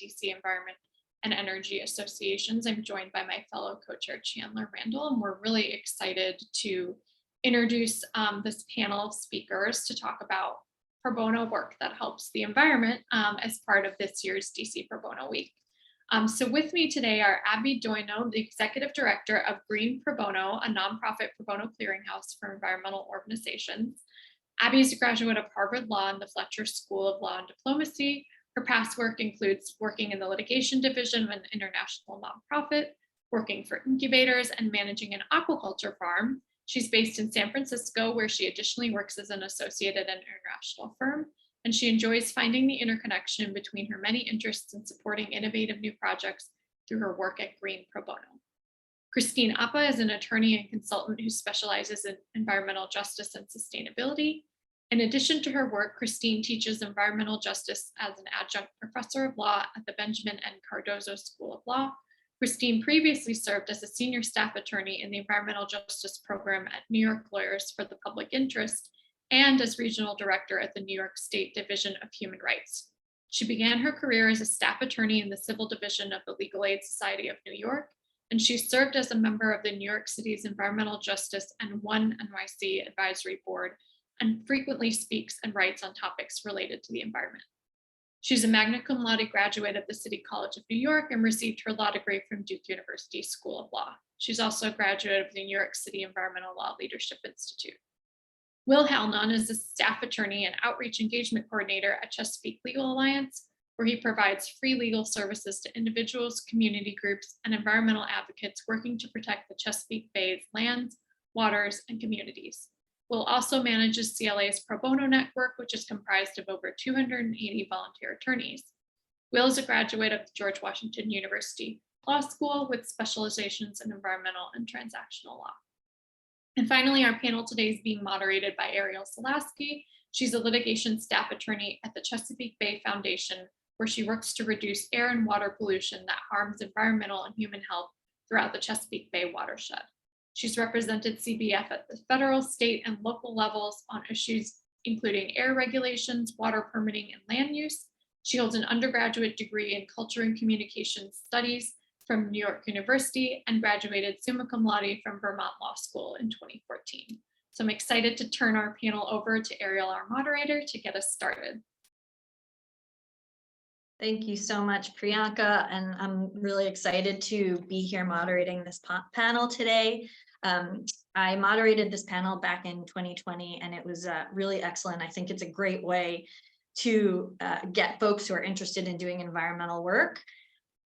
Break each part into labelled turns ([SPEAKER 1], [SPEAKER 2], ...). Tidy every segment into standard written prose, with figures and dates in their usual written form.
[SPEAKER 1] DC Environment and Energy Associations. I'm joined by my fellow co-chair Chandler Randall, and we're really excited to introduce this panel of speakers to talk about pro bono work that helps the environment as part of this year's DC Pro Bono Week. So with me today are Abby Doino, the Executive Director of Green Pro Bono, a nonprofit pro bono clearinghouse for environmental organizations. Abby is a graduate of Harvard Law and the Fletcher School of Law and Diplomacy. Her past work includes working in the litigation division of an international nonprofit, working for incubators, and managing an aquaculture farm. She's based in San Francisco, where she additionally works as an associate at an international firm, and she enjoys finding the interconnection between her many interests in supporting innovative new projects through her work at Green Pro Bono. Christine Appa is an attorney and consultant who specializes in environmental justice and sustainability. In addition to her work, Christine teaches environmental justice as an adjunct professor of law at the Benjamin N. Cardozo School of Law. Christine previously served as a senior staff attorney in the Environmental Justice Program at New York Lawyers for the Public Interest and as regional director at the New York State Division of Human Rights. She began her career as a staff attorney in the Civil Division of the Legal Aid Society of New York, and she served as a member of the New York City's Environmental Justice and One NYC Advisory Board, and frequently speaks and writes on topics related to the environment. She's a magna cum laude graduate of the City College of New York and received her law degree from Duke University School of Law. She's also a graduate of the New York City Environmental Law Leadership Institute. Will Halnon is a staff attorney and outreach engagement coordinator at Chesapeake Legal Alliance, where he provides free legal services to individuals, community groups, and environmental advocates working to protect the Chesapeake Bay's lands, waters, and communities. Will also manages CLA's Pro Bono Network, which is comprised of over 280 volunteer attorneys. Will is a graduate of the George Washington University Law School with specializations in environmental and transactional law. And finally, our panel today is being moderated by Ariel Selaski. She's a litigation staff attorney at the Chesapeake Bay Foundation, where she works to reduce air and water pollution that harms environmental and human health throughout the Chesapeake Bay watershed. She's represented CBF at the federal, state, and local levels on issues including air regulations, water permitting, and land use. She holds an undergraduate degree in culture and communications studies from New York University and graduated summa cum laude from Vermont Law School in 2014. So I'm excited to turn our panel over to Ariel, our moderator, to get us started.
[SPEAKER 2] Thank you so much, Priyanka, and I'm really excited to be here moderating this panel today. I moderated this panel back in 2020, and it was really excellent. I think it's a great way to get folks who are interested in doing environmental work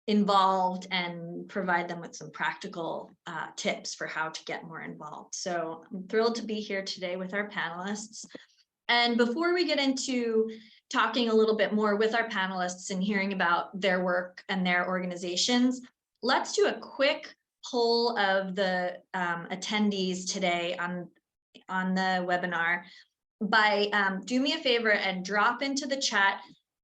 [SPEAKER 2] involved and provide them with some practical tips for how to get more involved. So I'm thrilled to be here today with our panelists. And before we get into talking a little bit more with our panelists and hearing about their work and their organizations, let's do a quick poll of the attendees today on the webinar by do me a favor and drop into the chat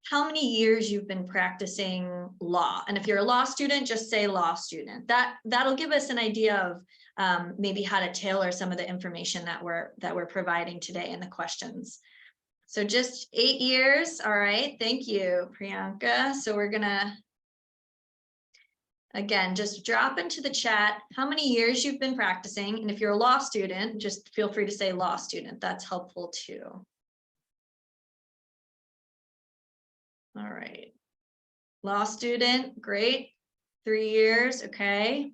[SPEAKER 2] how many years you've been practicing law. And if you're a law student, just say law student. That'll give us an idea of maybe how to tailor some of the information that we're providing today in the questions. So just 8 years. All right. Thank you, Priyanka. So we're gonna, again, just drop into the chat how many years you've been practicing. And if you're a law student, just feel free to say law student. That's helpful too. All right. Law student, great. 3 years, okay.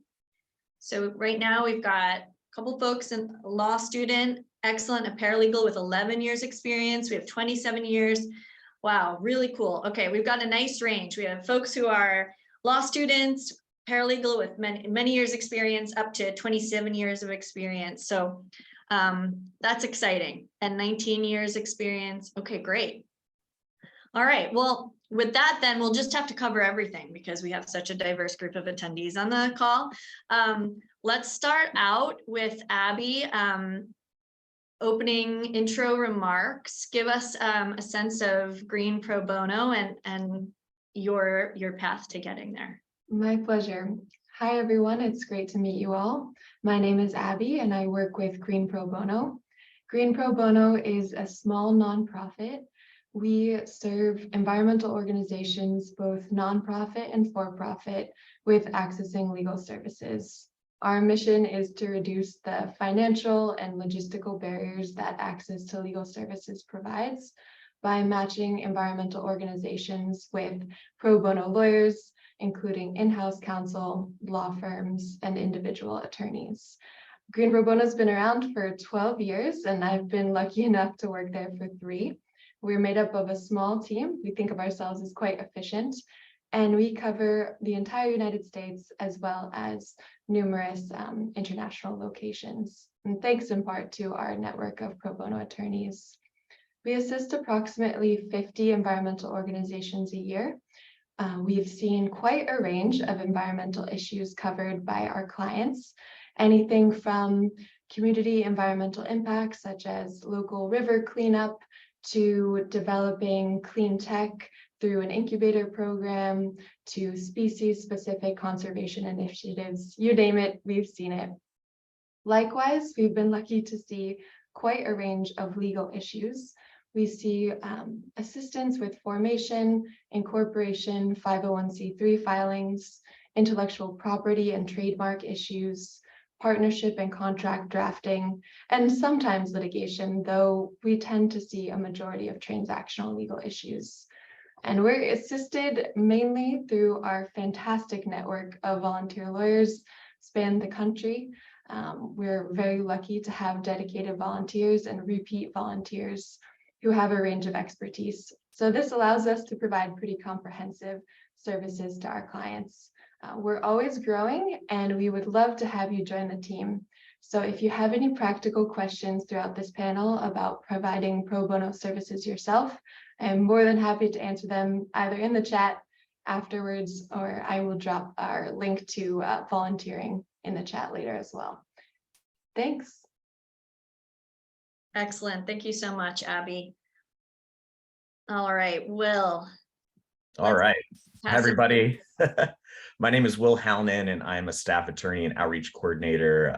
[SPEAKER 2] So right now we've got a couple folks in a law student, excellent, a paralegal with 11 years experience. We have 27 years. Wow, really cool. Okay, we've got a nice range. We have folks who are law students, paralegal with many years experience, up to 27 years of experience. So that's exciting. And 19 years experience. Okay, great. All right, well, with that, then we'll just have to cover everything because we have such a diverse group of attendees on the call. Let's start out with Abby. Opening intro remarks. Give us a sense of Green Pro Bono and your path to getting there.
[SPEAKER 3] My pleasure. Hi, everyone. It's great to meet you all. My name is Abby, and I work with Green Pro Bono. Green Pro Bono is a small nonprofit We serve environmental organizations, both nonprofit and for-profit, with accessing legal services. Our mission is to reduce the financial and logistical barriers that access to legal services provides by matching environmental organizations with pro bono lawyers, including in-house counsel, law firms, and individual attorneys. Green Pro Bono has been around for 12 years, and I've been lucky enough to work there for 3. We're made up of a small team. We think of ourselves as quite efficient, and we cover the entire United States as well as numerous international locations. And thanks in part to our network of pro bono attorneys. We assist approximately 50 environmental organizations a year. We've seen quite a range of environmental issues covered by our clients, anything from community environmental impacts such as local river cleanup to developing clean tech through an incubator program to species-specific conservation initiatives. You name it, we've seen it. Likewise, we've been lucky to see quite a range of legal issues. We see assistance with formation, incorporation, 501c3 filings, intellectual property and trademark issues, partnership and contract drafting, and sometimes litigation, though we tend to see a majority of transactional legal issues. And we're assisted mainly through our fantastic network of volunteer lawyers span the country. We're very lucky to have dedicated volunteers and repeat volunteers who have a range of expertise. So this allows us to provide pretty comprehensive services to our clients. We're always growing, and we would love to have you join the team. So if you have any practical questions throughout this panel about providing pro bono services yourself, I'm more than happy to answer them either in the chat afterwards, or I will drop our link to volunteering in the chat later as well. Thanks.
[SPEAKER 2] Excellent. Thank you so much, Abby. All right, Will.
[SPEAKER 4] All right. Hi,
[SPEAKER 2] Pass it-
[SPEAKER 4] everybody. My name is Will Halnan, and I'm a staff attorney and outreach coordinator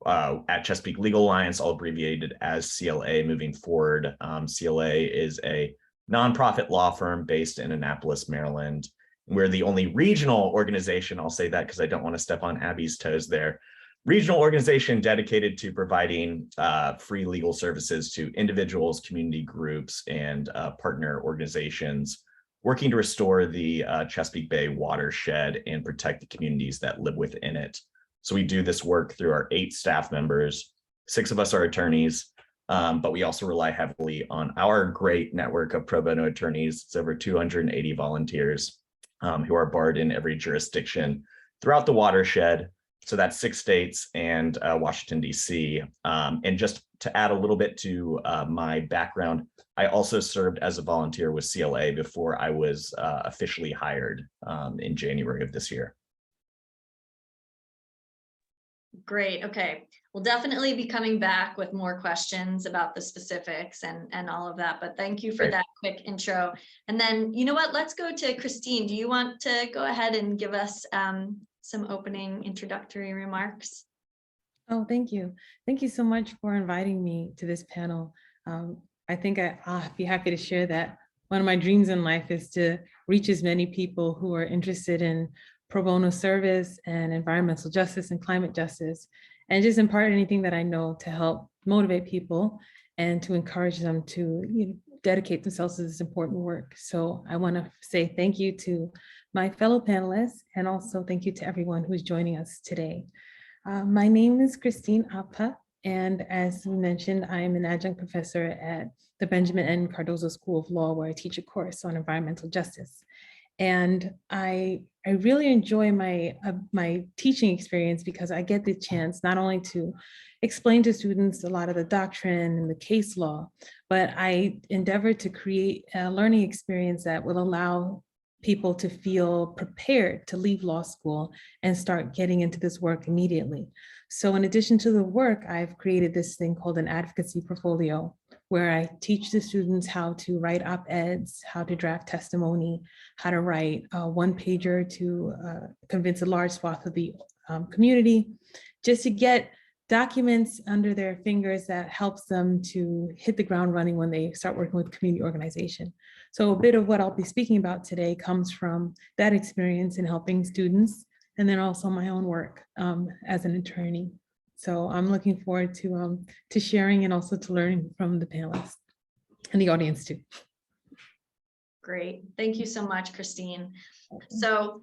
[SPEAKER 4] at Chesapeake Legal Alliance, all abbreviated as CLA moving forward. CLA is a nonprofit law firm based in Annapolis, Maryland. We're the only regional organization, I'll say that because I don't want to step on Abby's toes there, regional organization dedicated to providing free legal services to individuals, community groups, and partner organizations working to restore the Chesapeake Bay watershed and protect the communities that live within it. So we do this work through our 8 staff members. 6 of us are attorneys, but we also rely heavily on our great network of pro bono attorneys. It's over 280 volunteers who are barred in every jurisdiction throughout the watershed. So that's 6 states and Washington, D.C. And just to add a little bit to my background, I also served as a volunteer with CLA before I was officially hired in January of this year.
[SPEAKER 2] Great. Okay. We'll definitely be coming back with more questions about the specifics and all of that. But thank you for
[SPEAKER 4] Great.
[SPEAKER 2] that quick intro. And then, you know what, let's go to Christine. Do you want to go ahead and give us some opening introductory remarks?
[SPEAKER 5] Oh, thank you. Thank you so much for inviting me to this panel. I think I'll be happy to share that one of my dreams in life is to reach as many people who are interested in pro bono service and environmental justice and climate justice, and just impart anything that I know to help motivate people and to encourage them to dedicate themselves to this important work. So I want to say thank you to my fellow panelists, and also thank you to everyone who's joining us today. My name is Christine Appa, and as you mentioned, I am an adjunct professor at the Benjamin N. Cardozo School of Law, where I teach a course on environmental justice. And I really enjoy my teaching experience because I get the chance not only to explain to students a lot of the doctrine and the case law, but I endeavor to create a learning experience that will allow people to feel prepared to leave law school and start getting into this work immediately. So in addition to the work, I've created this thing called an advocacy portfolio, where I teach the students how to write op-eds, how to draft testimony, how to write a one-pager to convince a large swath of the community, just to get documents under their fingers that helps them to hit the ground running when they start working with community organization. So a bit of what I'll be speaking about today comes from that experience in helping students, and then also my own work as an attorney. So I'm looking forward to sharing and also to learning from the panelists and the audience too.
[SPEAKER 2] Great. Thank you so much, Christine. So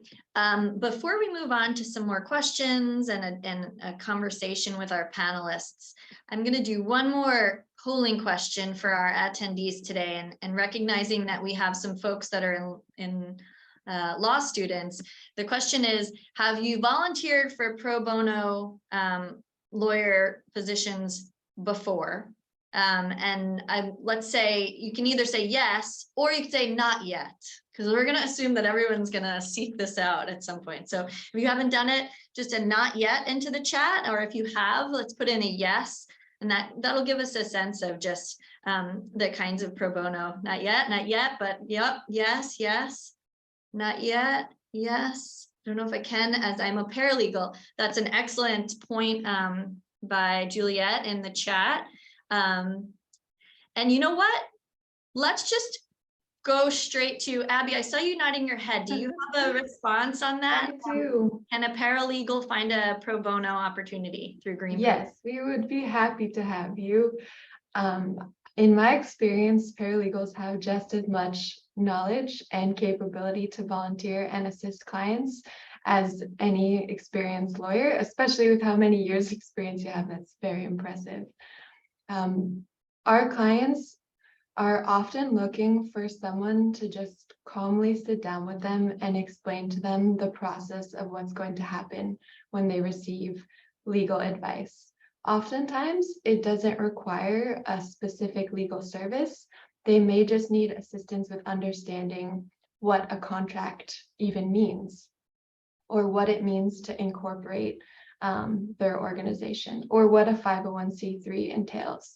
[SPEAKER 2] before we move on to some more questions and a conversation with our panelists, I'm going to do one more polling question for our attendees today, and recognizing that we have some folks that are in law students. The question is, have you volunteered for pro bono lawyer positions before? And let's say you can either say yes, or you can say not yet, because we're going to assume that everyone's going to seek this out at some point. So if you haven't done it, just a not yet into the chat, or if you have, let's put in a yes, and that'll give us a sense of just the kinds of pro bono. Not yet, but yep, yes, yes, not yet, yes. I don't know if I can, as I'm a paralegal. That's an excellent point by Juliet in the chat. And you know what? Let's just go straight to Abby. I saw you nodding your head. Do you have a response on that?
[SPEAKER 3] I do.
[SPEAKER 2] Can a paralegal find a pro bono opportunity through Greenfield?
[SPEAKER 3] Yes, we would be happy to have you. In my experience, paralegals have just as much knowledge and capability to volunteer and assist clients as any experienced lawyer, especially with how many years experience you have. That's very impressive. Our clients are often looking for someone to just calmly sit down with them and explain to them the process of what's going to happen when they receive legal advice. Oftentimes, it doesn't require a specific legal service. They may just need assistance with understanding what a contract even means, or what it means to incorporate their organization, or what a 501c3 entails.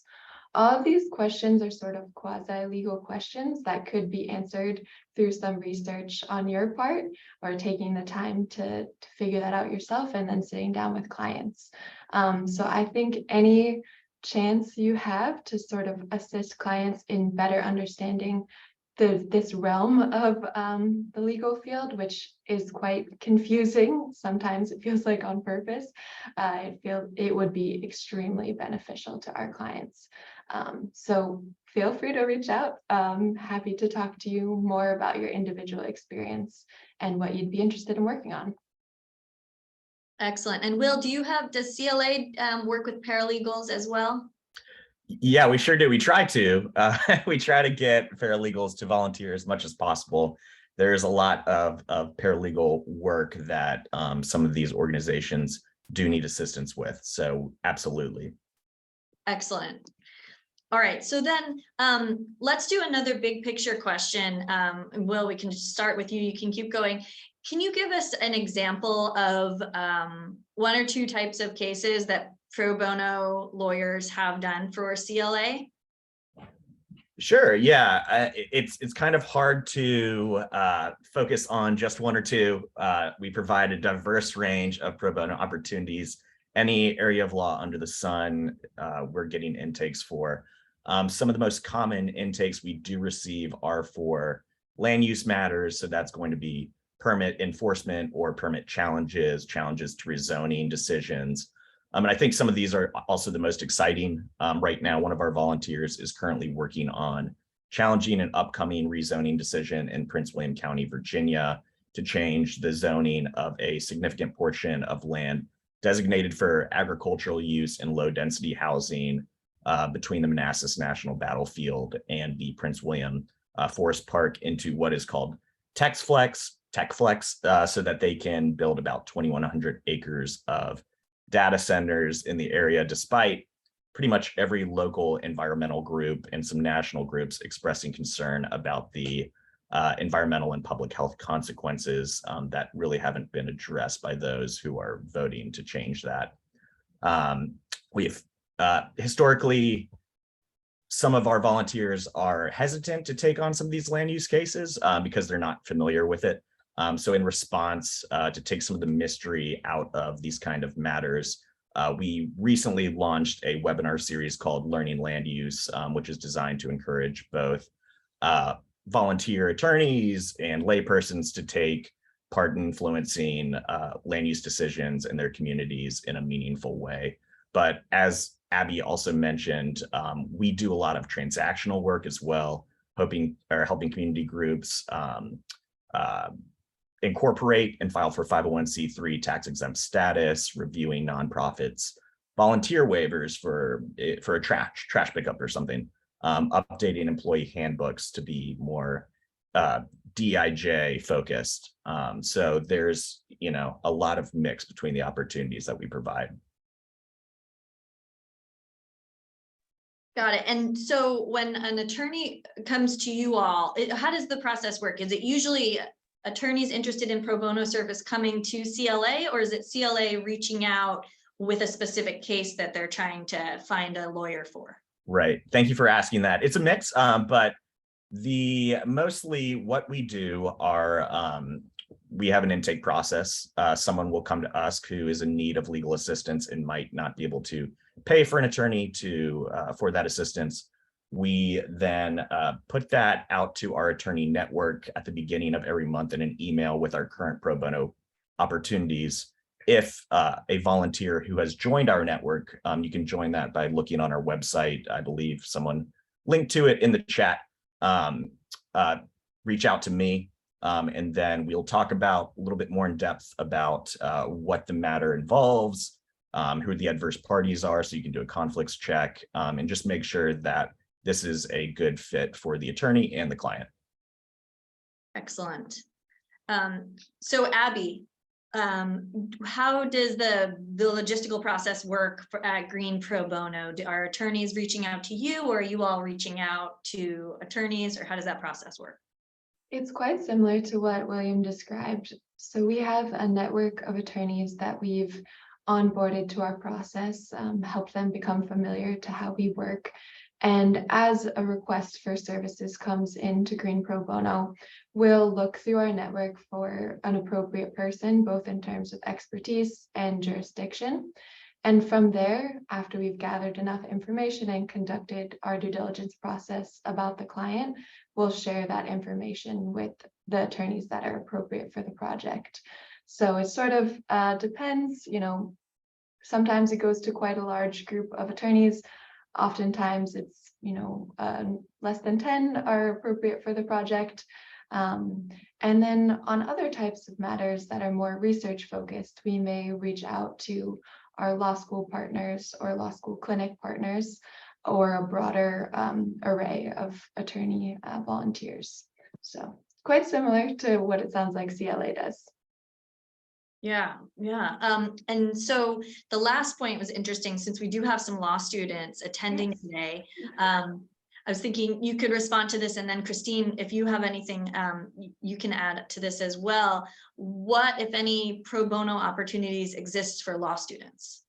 [SPEAKER 3] All of these questions are sort of quasi-legal questions that could be answered through some research on your part, or taking the time to figure that out yourself and then sitting down with clients. So I think any chance you have to sort of assist clients in better understanding this realm of the legal field, which is quite confusing. Sometimes it feels like on purpose. It would be extremely beneficial to our clients. So feel free to reach out. Happy to talk to you more about your individual experience and what you'd be interested in working on.
[SPEAKER 2] Excellent. And Will, does CLA work with paralegals as well?
[SPEAKER 4] Yeah, we sure do. We try to. We try to get paralegals to volunteer as much as possible. There's a lot of paralegal work that some of these organizations do need assistance with. So absolutely.
[SPEAKER 2] Excellent. All right, so then let's do another big picture question. Will, we can just start with you. You can keep going. Can you give us an example of one or two types of cases that pro bono lawyers have done for CLA?
[SPEAKER 4] Sure. Yeah, it's kind of hard to focus on just one or two. We provide a diverse range of pro bono opportunities. Any area of law under the sun, we're getting intakes for. Some of the most common intakes we do receive are for land use matters. So that's going to be permit enforcement or permit challenges to rezoning decisions. And I think some of these are also the most exciting. Right now, one of our volunteers is currently working on challenging an upcoming rezoning decision in Prince William County, Virginia, to change the zoning of a significant portion of land designated for agricultural use and low density housing between the Manassas National Battlefield and the Prince William Forest Park into what is called Tech Flex, so that they can build about 2,100 acres of data centers in the area, despite pretty much every local environmental group and some national groups expressing concern about the environmental and public health consequences that really haven't been addressed by those who are voting to change that. We've historically, some of our volunteers are hesitant to take on some of these land use cases because they're not familiar with it. So in response, to take some of the mystery out of these kind of matters, We recently launched a webinar series called Learning Land Use, which is designed to encourage both volunteer attorneys and laypersons to take part in influencing land use decisions in their communities in a meaningful way. But as Abby also mentioned, we do a lot of transactional work as well, helping community groups incorporate and file for 501c3 tax exempt status, reviewing nonprofits, volunteer waivers for a trash pickup or something, updating employee handbooks to be more DIJ focused. So there's, a lot of mix between the opportunities that we provide.
[SPEAKER 2] Got it. And so when an attorney comes to you all, how does the process work? Is it usually attorneys interested in pro bono service coming to CLA, or is it CLA reaching out with a specific case that they're trying to find a lawyer for?
[SPEAKER 4] Right. Thank you for asking that. It's a mix, but mostly what we do are we have an intake process. Someone will come to us who is in need of legal assistance and might not be able to pay for an attorney for that assistance. We then put that out to our attorney network at the beginning of every month in an email with our current pro bono opportunities. If a volunteer who has joined our network, you can join that by looking on our website. I believe someone linked to it in the chat. Reach out to me, and then we'll talk about a little bit more in depth about what the matter involves, who the adverse parties are, so you can do a conflicts check, and just make sure that this is a good fit for the attorney and the client.
[SPEAKER 2] Excellent. So Abby, how does the logistical process work at Green Pro Bono? Are attorneys reaching out to you, or are you all reaching out to attorneys, or how does that process work?
[SPEAKER 3] It's quite similar to what William described. So we have a network of attorneys that we've onboarded to our process, helped them become familiar to how we work. And as a request for services comes into Green Pro Bono, we'll look through our network for an appropriate person, both in terms of expertise and jurisdiction. And from there, after we've gathered enough information and conducted our due diligence process about the client, we'll share that information with the attorneys that are appropriate for the project. So it sort of depends, sometimes it goes to quite a large group of attorneys. Oftentimes it's, less than 10 are appropriate for the project. And then on other types of matters that are more research focused, we may reach out to our law school partners or law school clinic partners, or a broader array of attorney volunteers. So quite similar to what it sounds like CLA does.
[SPEAKER 2] Yeah. And so the last point was interesting, since we do have some law students attending today. I was thinking you could respond to this, and then Christine, if you have anything, you can add to this as well. What, if any, pro bono opportunities exist for law students?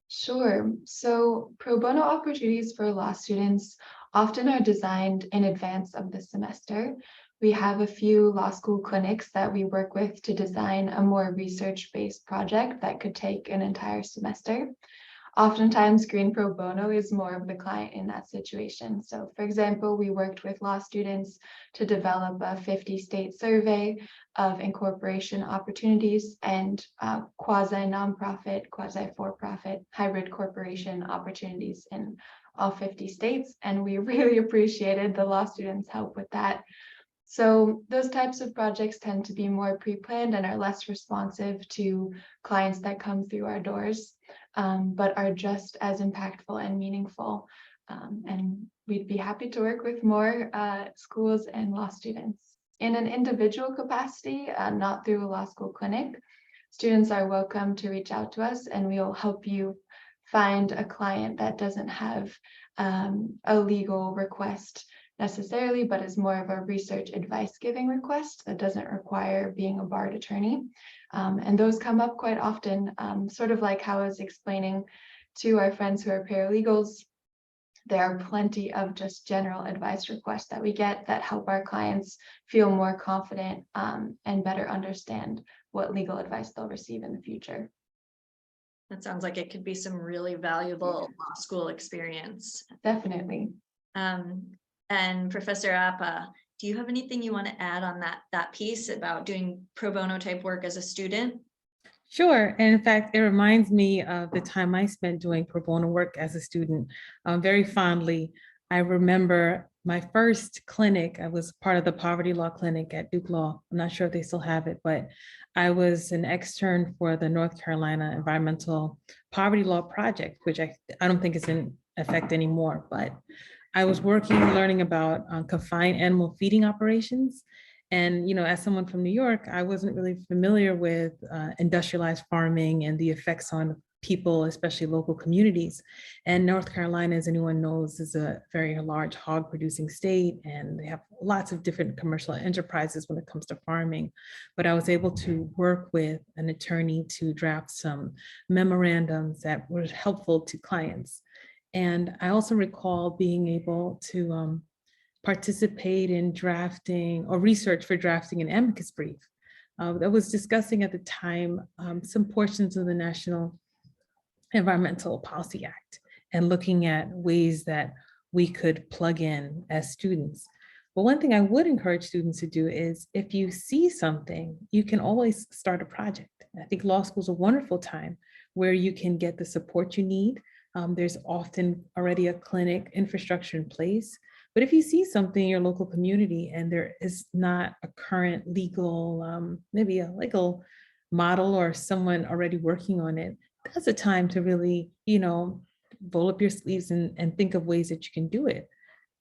[SPEAKER 3] Sure. So pro bono opportunities for law students often are designed in advance of the semester. We have a few law school clinics that we work with to design a more research-based project that could take an entire semester. Oftentimes, Green Pro Bono is more of the client in that situation. So for example, we worked with law students to develop a 50-state survey of incorporation opportunities and quasi-nonprofit, quasi-for-profit, hybrid corporation opportunities in all 50 states. And we really appreciated the law students' help with that. So those types of projects tend to be more pre-planned and are less responsive to clients that come through our doors, but are just as impactful and meaningful. And we'd be happy to work with more schools and law students. In an individual capacity, not through a law school clinic, students are welcome to reach out to us, and we'll help you find a client that doesn't have a legal request necessarily, but is more of a research advice giving request that doesn't require being a barred attorney. And those come up quite often, sort of like how I was explaining to our friends who are paralegals. There are plenty of just general advice requests that we get that help our clients feel more confident and better understand what legal advice they'll receive in the future.
[SPEAKER 2] That sounds like it could be some really valuable law school experience.
[SPEAKER 3] Definitely.
[SPEAKER 2] And Professor Appa, do you have anything you want to add on that piece about doing pro bono type work as a student?
[SPEAKER 5] Sure. And in fact, it reminds me of the time I spent doing pro bono work as a student very fondly. I remember my first clinic, I was part of the poverty law clinic at Duke Law. I'm not sure if they still have it, but I was an extern for the North Carolina Environmental Poverty Law Project, which I don't think is in effect anymore, but I was working, learning about confined animal feeding operations. And, as someone from New York, I wasn't really familiar with industrialized farming and the effects on people, especially local communities. And North Carolina, as anyone knows, is a very large hog producing state, and they have lots of different commercial enterprises when it comes to farming. But I was able to work with an attorney to draft some memorandums that were helpful to clients. And I also recall being able to participate in drafting or research for drafting an amicus brief that was discussing at the time some portions of the National Environmental Policy Act and looking at ways that we could plug in as students. But one thing I would encourage students to do is if you see something, you can always start a project. I think law school is a wonderful time where you can get the support you need. There's often already a clinic infrastructure in place. But if you see something in your local community and there is not a current legal, maybe a legal model or someone already working on it, that's a time to really, roll up your sleeves and think of ways that you can do it.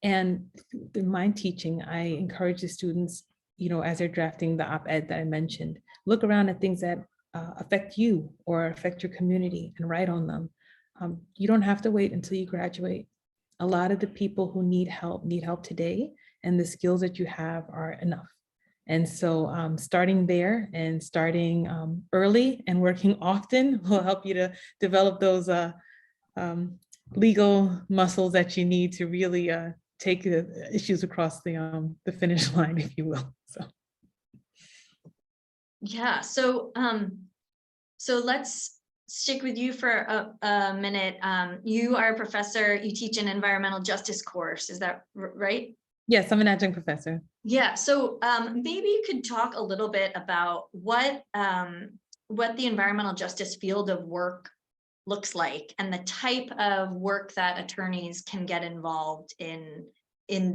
[SPEAKER 5] And in my teaching, I encourage the students, as they're drafting the op-ed that I mentioned, look around at things that affect you or affect your community and write on them. You don't have to wait until you graduate. A lot of the people who need help today, and the skills that you have are enough. And so starting there and starting early and working often will help you to develop those legal muscles that you need to really take the issues across the finish line, if you will. So.
[SPEAKER 2] Yeah, so let's stick with you for a minute. You are a professor, you teach an environmental justice course, is that right?
[SPEAKER 5] Yes, I'm an adjunct professor.
[SPEAKER 2] Yeah, so maybe you could talk a little bit about what the environmental justice field of work looks like and the type of work that attorneys can get involved in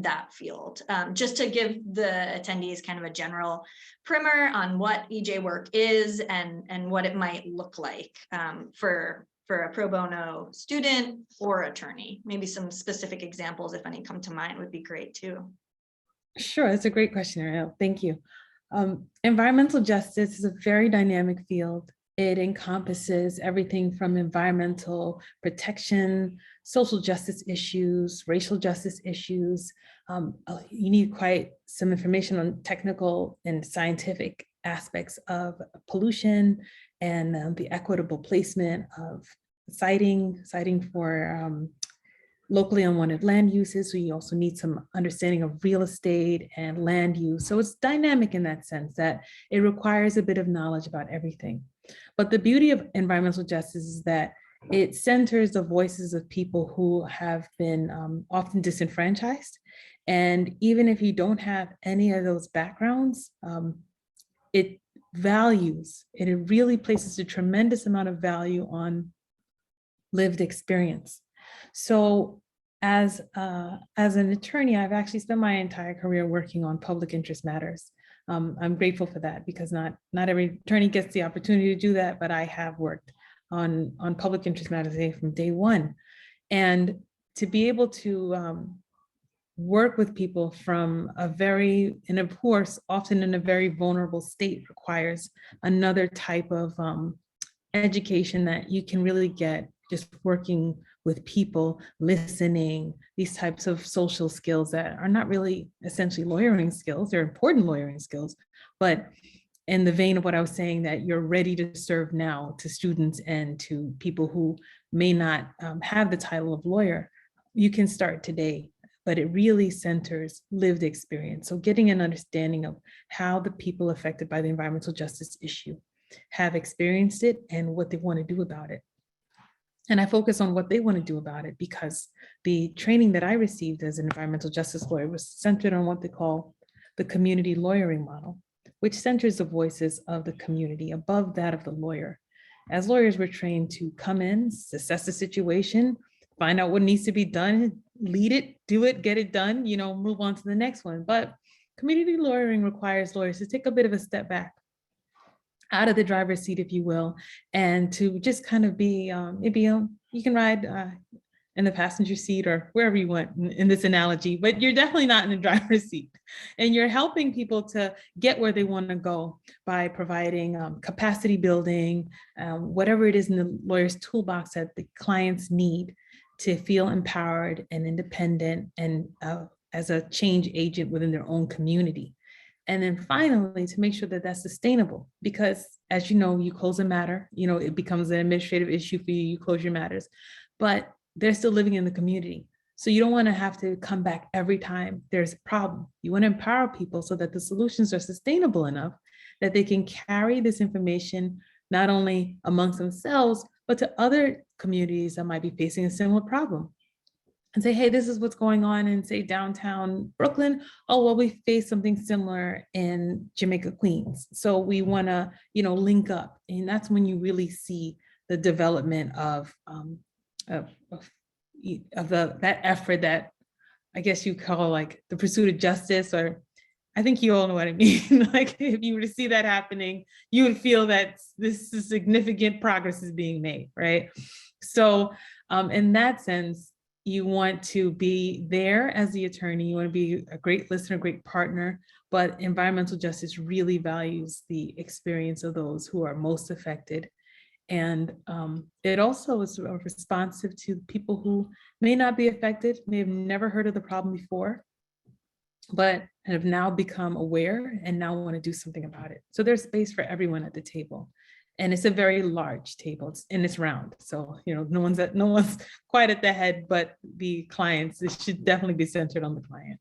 [SPEAKER 2] that field. Just to give the attendees kind of a general primer on what EJ work is and what it might look like for a pro bono student or attorney. Maybe some specific examples, if any come to mind, would be great too.
[SPEAKER 5] Sure, that's a great question, Ariel. Thank you. Environmental justice is a very dynamic field. It encompasses everything from environmental protection, social justice issues, racial justice issues. You need quite some information on technical and scientific aspects of pollution and the equitable placement of citing for locally unwanted land uses. So you also need some understanding of real estate and land use. So it's dynamic in that sense that it requires a bit of knowledge about everything. But the beauty of environmental justice is that it centers the voices of people who have been often disenfranchised. And even if you don't have any of those backgrounds, it really places a tremendous amount of value on lived experience. So as an attorney, I've actually spent my entire career working on public interest matters. I'm grateful for that because not every attorney gets the opportunity to do that, but I have worked on public interest matters from day one. And to be able to work with people from and of course, often in a very vulnerable state requires another type of education that you can really get just working with people, listening, these types of social skills that are not really essentially lawyering skills. They're important lawyering skills, but in the vein of what I was saying, that you're ready to serve now to students and to people who may not have the title of lawyer, you can start today, but it really centers lived experience. So getting an understanding of how the people affected by the environmental justice issue have experienced it and what they want to do about it. And I focus on what they want to do about it, because the training that I received as an environmental justice lawyer was centered on what they call the community lawyering model, which centers the voices of the community above that of the lawyer. As lawyers, we're trained to come in, assess the situation, find out what needs to be done, lead it, do it, get it done, move on to the next one. But community lawyering requires lawyers to take a bit of a step back, out of the driver's seat, if you will, and to just kind of be, you can ride in the passenger seat or wherever you want in this analogy, but you're definitely not in the driver's seat. And you're helping people to get where they want to go by providing capacity building, whatever it is in the lawyer's toolbox that the clients need to feel empowered and independent and as a change agent within their own community. And then finally, to make sure that that's sustainable, because as you know, you close a matter, it becomes an administrative issue for you, you close your matters, but they're still living in the community. So you don't want to have to come back every time there's a problem. You want to empower people so that the solutions are sustainable enough that they can carry this information not only amongst themselves, but to other communities that might be facing a similar problem. And say, hey, this is what's going on in, say, downtown Brooklyn. Oh, well, we face something similar in Jamaica, Queens. So we want to, link up. And that's when you really see the development of that effort that I guess you call like the pursuit of justice, or I think you all know what I mean. Like if you were to see that happening, you would feel that this is significant progress is being made, right? So in that sense, you want to be there as the attorney, you want to be a great listener, great partner, but environmental justice really values the experience of those who are most affected. And it also is responsive to people who may not be affected, may have never heard of the problem before, but have now become aware and now want to do something about it. So there's space for everyone at the table. And it's a very large table, it's round. So, no one's quite at the head, but the clients, it should definitely be centered on the client.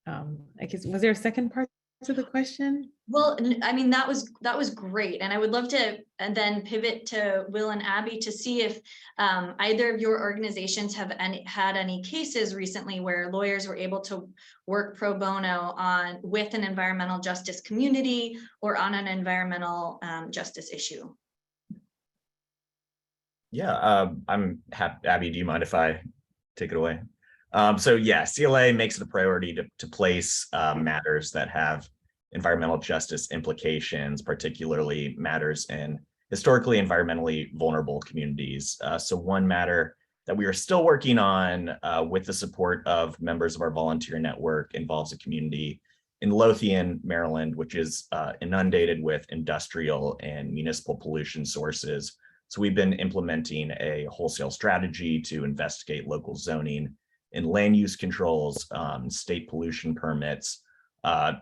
[SPEAKER 5] I guess, was there a second part to the question?
[SPEAKER 2] Well, I mean, that was great. And I would love to and then pivot to Will and Abby to see if either of your organizations have had any cases recently where lawyers were able to work pro bono with an environmental justice community or on an environmental justice issue.
[SPEAKER 4] Yeah, I'm happy. Abby, do you mind if I take it away? So yeah, CLA makes it a priority to place matters that have environmental justice implications, particularly matters in historically environmentally vulnerable communities. So one matter that we are still working on with the support of members of our volunteer network involves a community in Lothian, Maryland, which is inundated with industrial and municipal pollution sources. So we've been implementing a wholesale strategy to investigate local zoning and land use controls, state pollution permits,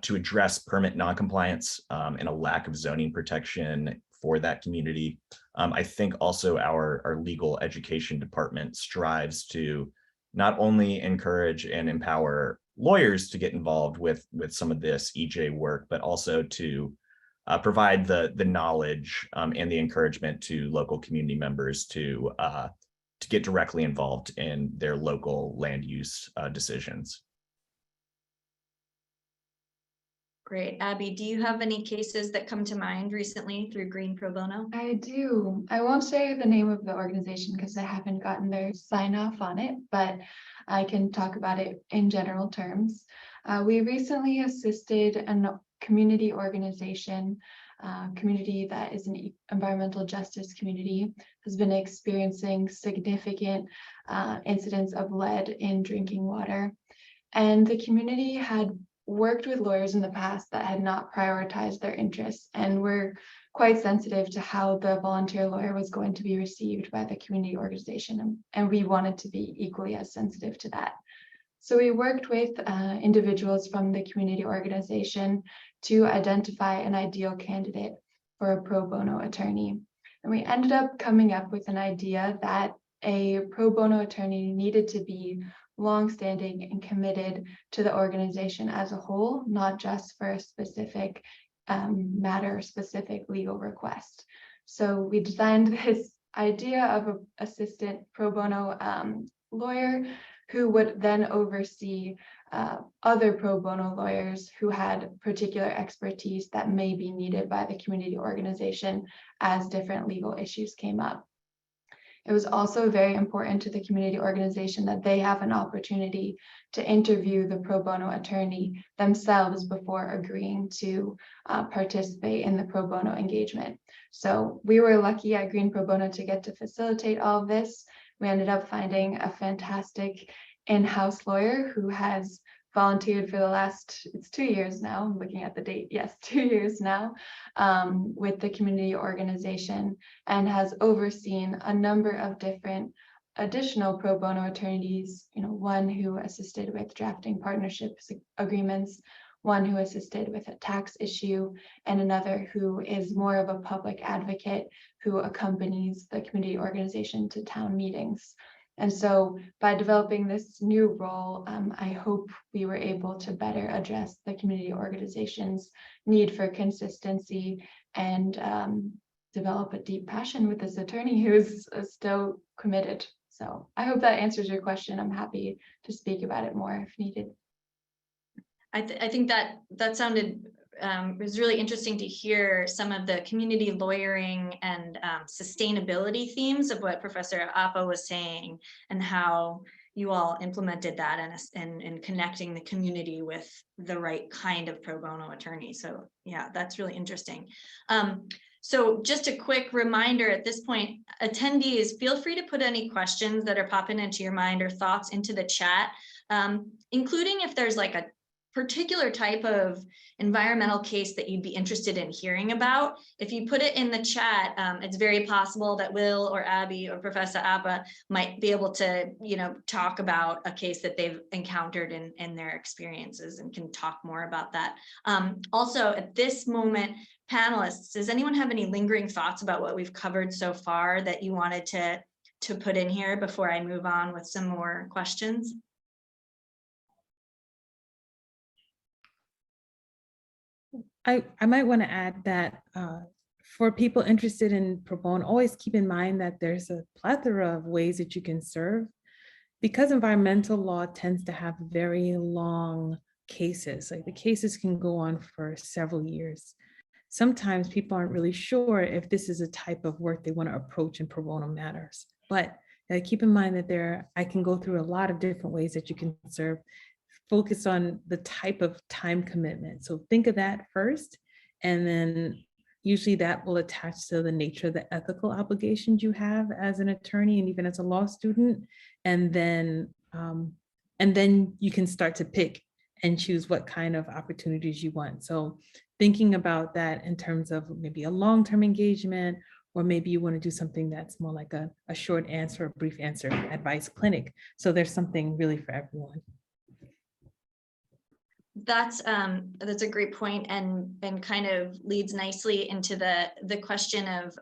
[SPEAKER 4] to address permit noncompliance and a lack of zoning protection for that community. I think also our legal education department strives to not only encourage and empower lawyers to get involved with some of this EJ work, but also to provide the knowledge and the encouragement to local community members to get directly involved in their local land use decisions.
[SPEAKER 2] Great. Abby, do you have any cases that come to mind recently through Green Pro Bono?
[SPEAKER 3] I do. I won't say the name of the organization because I haven't gotten their sign off on it, but I can talk about it in general terms. We recently assisted a community organization, community that is an environmental justice community, has been experiencing significant incidents of lead in drinking water. And the community had worked with lawyers in the past that had not prioritized their interests and were quite sensitive to how the volunteer lawyer was going to be received by the community organization. And we wanted to be equally as sensitive to that. So we worked with individuals from the community organization to identify an ideal candidate for a pro bono attorney. And we ended up coming up with an idea that a pro bono attorney needed to be longstanding and committed to the organization as a whole, not just for a specific matter, specific legal request. So we designed this idea of an assistant pro bono lawyer who would then oversee other pro bono lawyers who had particular expertise that may be needed by the community organization as different legal issues came up. It was also very important to the community organization that they have an opportunity to interview the pro bono attorney themselves before agreeing to participate in the pro bono engagement. So we were lucky at Green Pro Bono to get to facilitate all of this. We ended up finding a fantastic in-house lawyer who has volunteered for the last, it's 2 years now, I'm looking at the date, yes, 2 years now, with the community organization, and has overseen a number of different additional pro bono attorneys, one who assisted with drafting partnership agreements, one who assisted with a tax issue, and another who is more of a public advocate who accompanies the community organization to town meetings. And so by developing this new role, I hope we were able to better address the community organization's need for consistency and develop a deep passion with this attorney who is still committed. So I hope that answers your question. I'm happy to speak about it more if needed.
[SPEAKER 2] I think that sounded it was really interesting to hear some of the community lawyering and sustainability themes of what Professor Appa was saying, and how you all implemented that and connecting the community with the right kind of pro bono attorney. So yeah, that's really interesting. So just a quick reminder at this point, attendees, feel free to put any questions that are popping into your mind or thoughts into the chat, including if there's like a particular type of environmental case that you'd be interested in hearing about. If you put it in the chat, it's very possible that Will or Abby or Professor Appa might be able to, talk about a case that they've encountered in their experiences and can talk more about that. Also, at this moment, panelists, does anyone have any lingering thoughts about what we've covered so far that you wanted to put in here before I move on with some more questions?
[SPEAKER 5] I might want to add that for people interested in pro bono, always keep in mind that there's a plethora of ways that you can serve. Because environmental law tends to have very long cases, like the cases can go on for several years. Sometimes people aren't really sure if this is a type of work they want to approach in pro bono matters. But keep in mind that I can go through a lot of different ways that you can serve. Focus on the type of time commitment. So think of that first, and then usually that will attach to the nature of the ethical obligations you have as an attorney and even as a law student. And then you can start to pick and choose what kind of opportunities you want. So thinking about that in terms of maybe a long-term engagement, or maybe you want to do something that's more like a short answer, a brief answer advice clinic. So there's something really for everyone.
[SPEAKER 2] That's a great point, and kind of leads nicely into the question of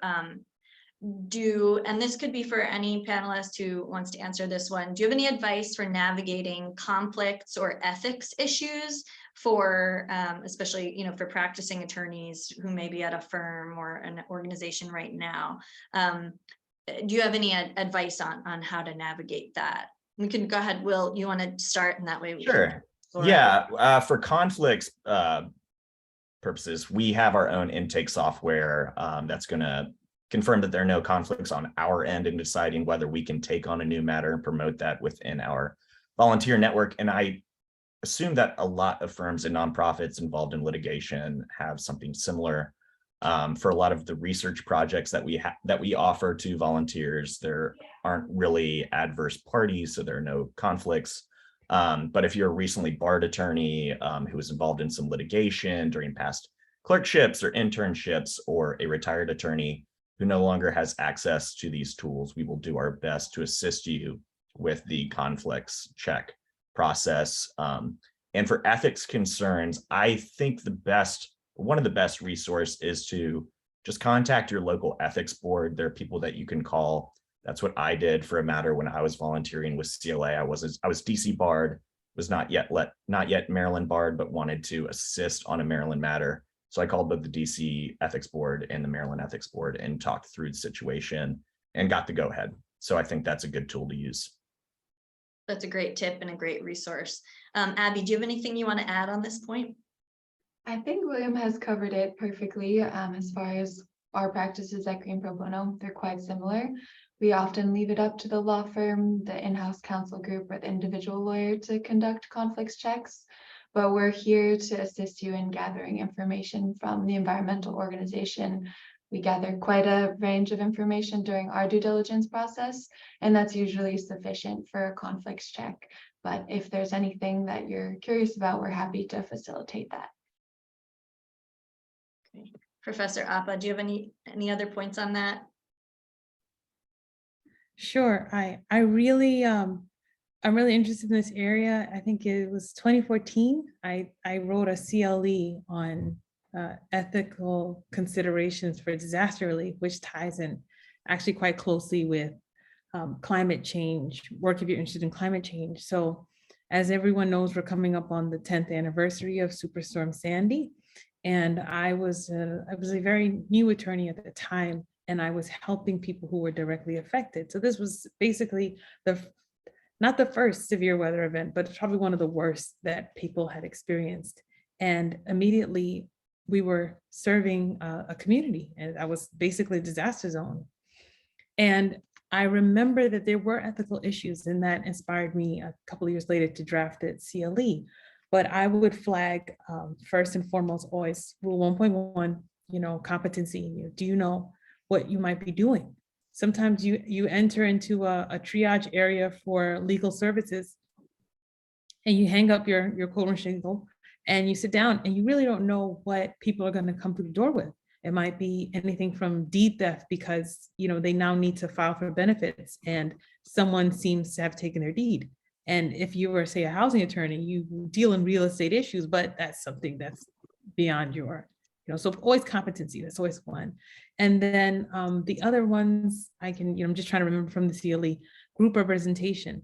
[SPEAKER 2] and this could be for any panelist who wants to answer this one. Do you have any advice for navigating conflicts or ethics issues for especially for practicing attorneys who may be at a firm or an organization right now? Do you have any advice on how to navigate that? We can go ahead, Will. You want to start, and that way we
[SPEAKER 4] Sure. Yeah, for conflicts purposes, we have our own intake software that's going to confirm that there are no conflicts on our end in deciding whether we can take on a new matter and promote that within our volunteer network. And I assume that a lot of firms and nonprofits involved in litigation have something similar. For a lot of the research projects that we offer to volunteers, there aren't really adverse parties, so there are no conflicts. But if you're a recently barred attorney who was involved in some litigation during past clerkships or internships, or a retired attorney who no longer has access to these tools, we will do our best to assist you with the conflicts check process. And for ethics concerns, I think one of the best resource is to just contact your local ethics board. There are people that you can call. That's what I did for a matter when I was volunteering with CLA. I was DC barred, was not yet Maryland barred, but wanted to assist on a Maryland matter. So I called both the DC Ethics Board and the Maryland Ethics Board and talked through the situation. and got the go ahead. So I think that's a good tool to use.
[SPEAKER 2] That's a great tip and a great resource. Abby, do you have anything you want to add on this point?
[SPEAKER 3] I think William has covered it perfectly. As far as our practices at Green Pro Bono, they're quite similar. We often leave it up to the law firm, the in-house counsel group, or the individual lawyer to conduct conflicts checks. But we're here to assist you in gathering information from the environmental organization. We gather quite a range of information during our due diligence process, and that's usually sufficient for a conflicts check. But if there's anything that you're curious about, we're happy to facilitate that.
[SPEAKER 2] Okay. Professor Appa, do you have any other points on that?
[SPEAKER 5] Sure. I'm really interested in this area. I think it was 2014. I wrote a CLE on ethical considerations for disaster relief, which ties in actually quite closely with climate change, work if you're interested in climate change. So as everyone knows, we're coming up on the 10th anniversary of Superstorm Sandy. And I was a very new attorney at the time, and I was helping people who were directly affected. So this was basically not the first severe weather event, but probably one of the worst that people had experienced. And immediately we were serving a community, and I was basically a disaster zone. And I remember that there were ethical issues, and that inspired me a couple of years later to draft it CLE. But I would flag first and foremost always rule 1.1, competency. Do you know what you might be doing? Sometimes you enter into a triage area for legal services, and you hang up your coat shingle and you sit down, and you really don't know what people are going to come through the door with. It might be anything from deed theft because they now need to file for benefits and someone seems to have taken their deed. And if you were, say, a housing attorney, you deal in real estate issues, but that's something that's beyond your, so always competency, that's always one. And then the other ones I'm just trying to remember from the CLE, group representation.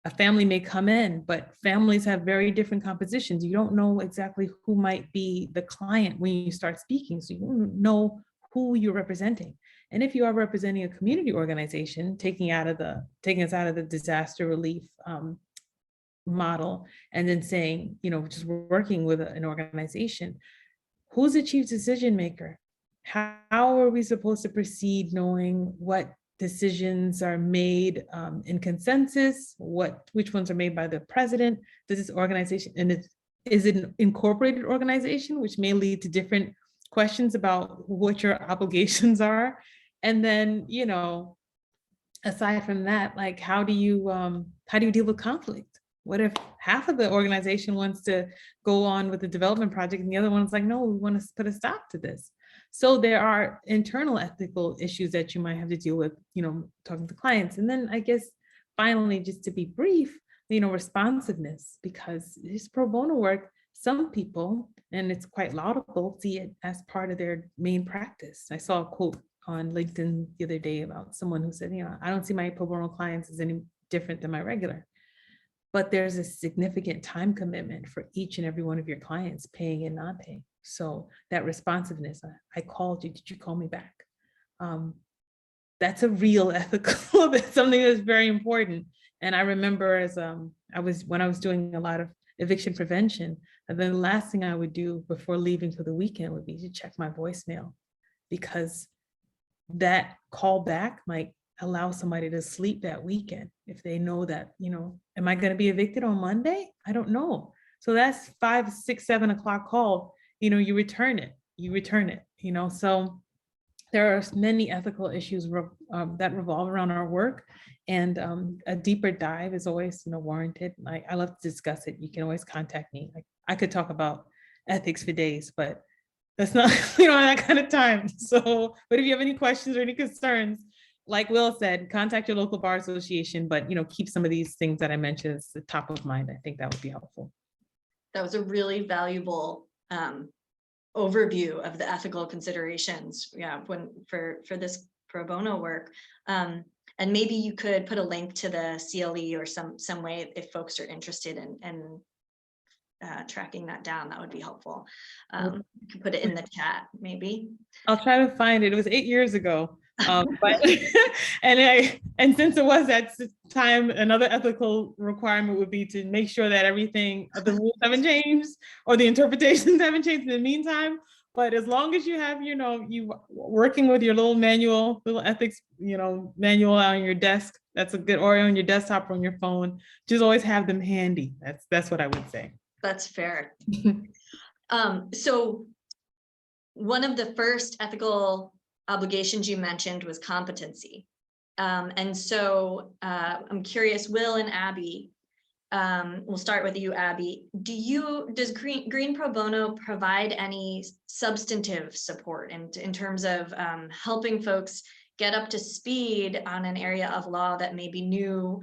[SPEAKER 5] A family may come in, but families have very different compositions. You don't know exactly who might be the client when you start speaking. So you don't know who you're representing. And if you are representing a community organization, taking us out of the disaster relief model, and then saying, just working with an organization, who's the chief decision maker? How are we supposed to proceed knowing what decisions are made in consensus, which ones are made by the president? Does this organization, and is it an incorporated organization, which may lead to different questions about what your obligations are? And then, aside from that, like, how do you deal with conflict? What if half of the organization wants to go on with the development project and the other one's like, no, we want to put a stop to this? So there are internal ethical issues that you might have to deal with, talking to clients. And then I guess finally, just to be brief, responsiveness, because this pro bono work, some people, and it's quite laudable, see it as part of their main practice. I saw a quote on LinkedIn the other day about someone who said, I don't see my pro bono clients as any different than my regular. But there's a significant time commitment for each and every one of your clients, paying and not paying. So that responsiveness, I called you, did you call me back? That's a real ethical, that's something that's very important. And I remember as when I was doing a lot of eviction prevention, and then the last thing I would do before leaving for the weekend would be to check my voicemail, because that call back might allow somebody to sleep that weekend if they know that, am I going to be evicted on Monday? I don't know. So that's 5, 6, 7 o'clock call, you return it. So there are many ethical issues that revolve around our work, and a deeper dive is always, warranted. I love to discuss it. You can always contact me. I could talk about ethics for days, but that's not, that kind of time. So, but if you have any questions or any concerns, like Will said, contact your local bar association, but keep some of these things that I mentioned as the top of mind. I think that would be helpful.
[SPEAKER 2] That was a really valuable overview of the ethical considerations, for this pro bono work. And maybe you could put a link to the CLE or some way if folks are interested in tracking that down. That would be helpful. You can put it in the chat, maybe.
[SPEAKER 5] I'll try to find it. It was 8 years ago. But and since it was at time, another ethical requirement would be to make sure that everything, the rules haven't changed or the interpretations haven't changed in the meantime. But as long as you have, you working with your little manual, little ethics, manual on your desk, that's a good, or on your desktop or on your phone, just always have them handy. That's what I would say.
[SPEAKER 2] That's fair. So one of the first ethical obligations you mentioned was competency. And so I'm curious, Will and Abby, we'll start with you, Abby. Does Green Pro Bono provide any substantive support in terms of helping folks get up to speed on an area of law that may be new,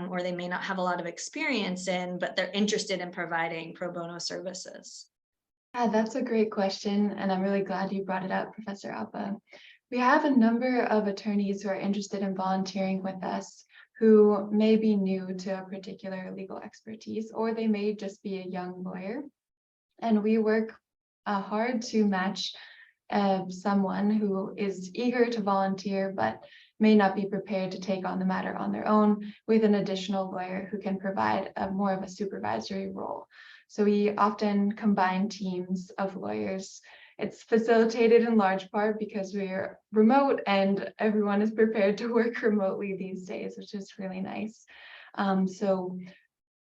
[SPEAKER 2] or they may not have a lot of experience in, but they're interested in providing pro bono services?
[SPEAKER 3] Yeah, that's a great question, and I'm really glad you brought it up, Professor Alpa. We have a number of attorneys who are interested in volunteering with us who may be new to a particular legal expertise, or they may just be a young lawyer. And we work hard to match someone who is eager to volunteer, but may not be prepared to take on the matter on their own, with an additional lawyer who can provide more of a supervisory role. So we often combine teams of lawyers. It's facilitated in large part because we're remote and everyone is prepared to work remotely these days, which is really nice. So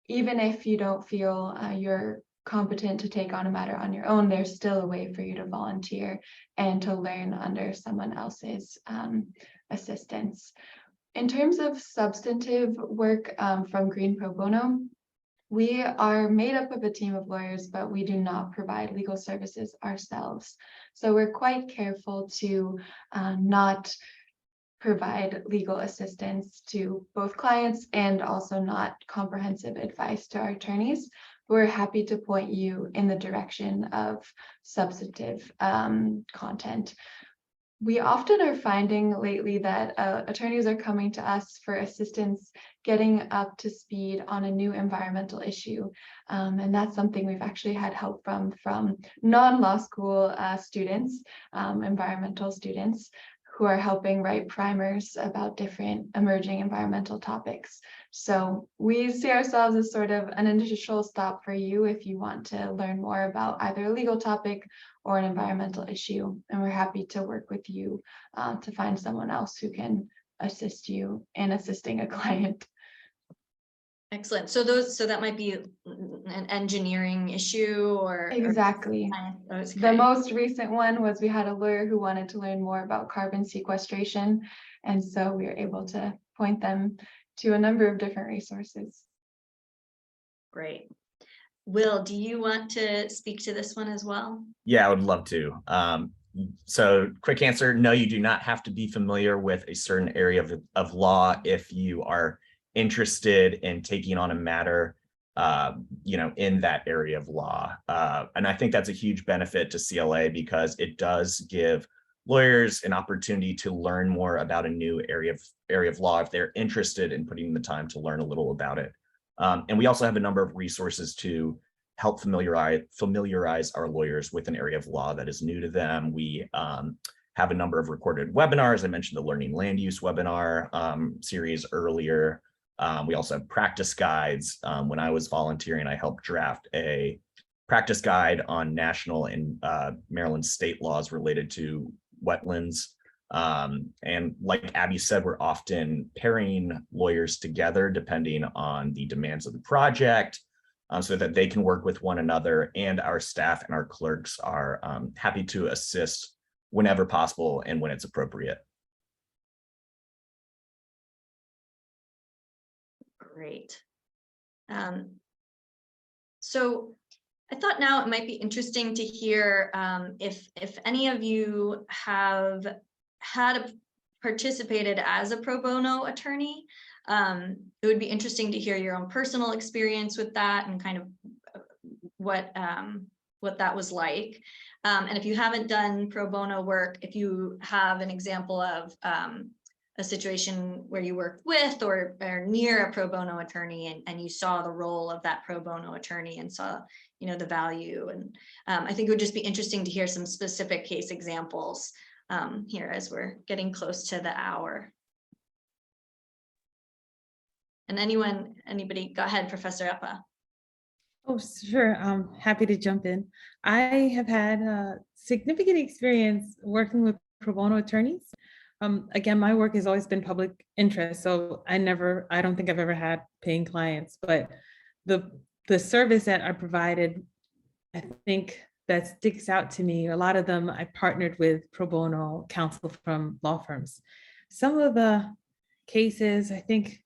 [SPEAKER 3] even if you don't feel you're competent to take on a matter on your own, there's still a way for you to volunteer and to learn under someone else's assistance. In terms of substantive work from Green Pro Bono, we are made up of a team of lawyers, but we do not provide legal services ourselves. So we're quite careful to not provide legal assistance to both clients and also not comprehensive advice to our attorneys. We're happy to point you in the direction of substantive content. We often are finding lately that attorneys are coming to us for assistance getting up to speed on a new environmental issue. And that's something we've actually had help from non-law school students, environmental students, who are helping write primers about different emerging environmental topics. So we see ourselves as sort of an initial stop for you if you want to learn more about either a legal topic or an environmental issue. And we're happy to work with you to find someone else who can assist you in assisting a client.
[SPEAKER 2] Excellent. So that might be an engineering issue or
[SPEAKER 3] Exactly.
[SPEAKER 2] Okay.
[SPEAKER 3] The most recent one was we had a lawyer who wanted to learn more about carbon sequestration. And so we were able to point them to a number of different resources.
[SPEAKER 2] Great. Will, do you want to speak to this one as well?
[SPEAKER 4] Yeah, I would love to. So quick answer, no, you do not have to be familiar with a certain area of law if you are interested in taking on a matter in that area of law. And I think that's a huge benefit to CLA because it does give lawyers an opportunity to learn more about a new area of law if they're interested in putting the time to learn a little about it. And we also have a number of resources to help familiarize our lawyers with an area of law that is new to them. We have a number of recorded webinars. I mentioned the Learning Land Use webinar series earlier. We also have practice guides. When I was volunteering, I helped draft a practice guide on national and Maryland state laws related to wetlands. And like Abby said, we're often pairing lawyers together depending on the demands of the project so that they can work with one another, and our staff and our clerks are happy to assist whenever possible and when it's appropriate.
[SPEAKER 2] Great. So I thought now it might be interesting to hear if any of you have participated as a pro bono attorney. It would be interesting to hear your own personal experience with that and kind of what that was like. And if you haven't done pro bono work, if you have an example of a situation where you worked with or near a pro bono attorney and you saw the role of that pro bono attorney and saw the value, and I think it would just be interesting to hear some specific case examples here as we're getting close to the hour. And anybody, go ahead, Professor Eppa.
[SPEAKER 5] Oh, sure. I'm happy to jump in. I have had significant experience working with pro bono attorneys. Again, my work has always been public interest, so I don't think I've ever had paying clients, but the service that I provided, I think that sticks out to me. A lot of them I partnered with pro bono counsel from law firms. Some of the cases, I think